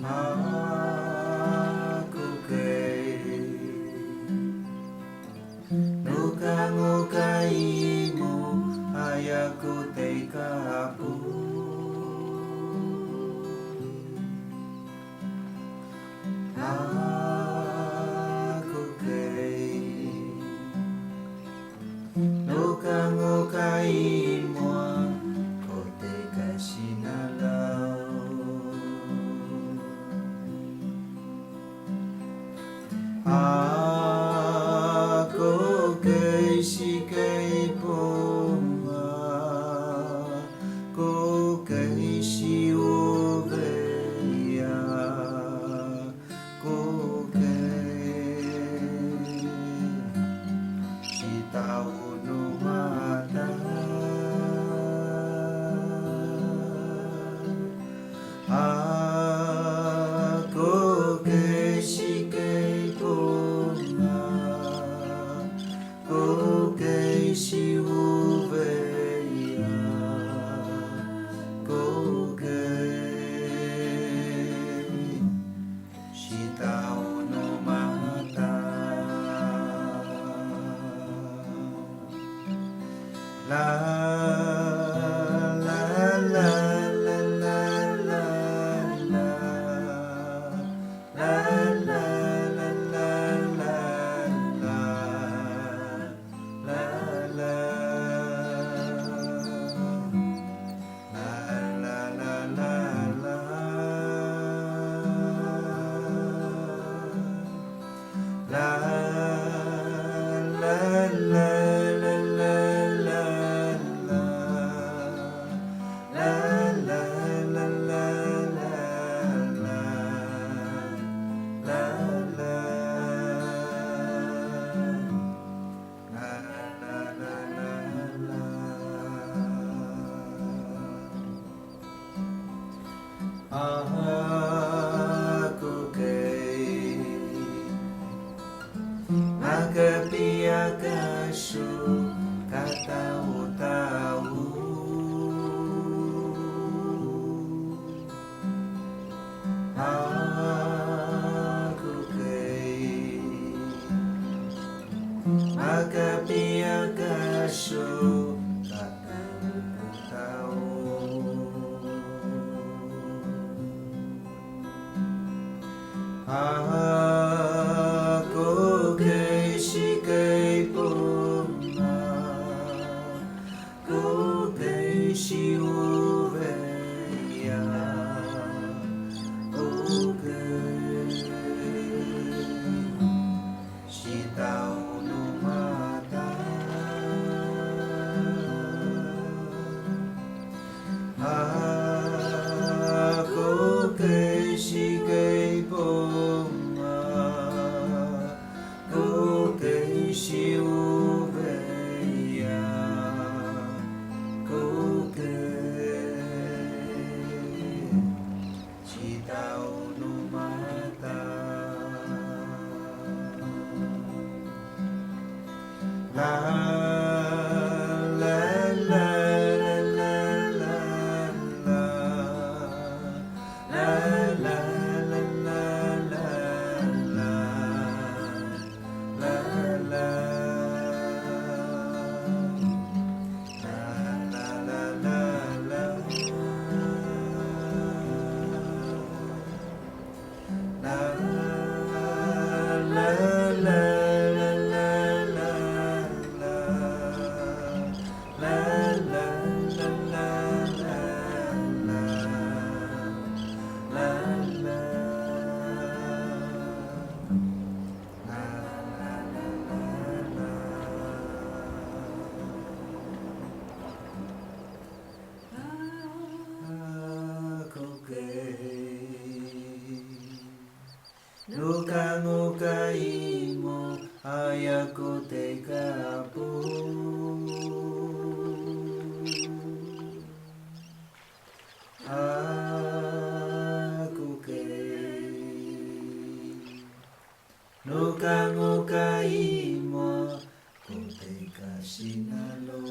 Aku kay nuka-ngukai mo ay ako tay kahapon. Ako kay nuka-ngukai mo ko tay kasinalaw. Ako kay sikay bunga, ko kay si Oveya, ko kay si tao numata. Ako kay sikay bunga, ko kay si Oveya, ko kay si tao numata. La la la la la la la la la la la la la la la Ako kay nagapiyakaso katao-tao. Ako kay nagapiyakaso katao-tao. Ako kay sikay bunga, ko kay si Oveya, ko kay si tao numata. Ako kay sikay bunga, ko kay si Oveya, ko kay si tao numata. La la la la la la la la la la la la la la Nuka-ngukai mo ay ako tay kahapon. Ako kay nuka-ngukai mo ko tay kasinalo.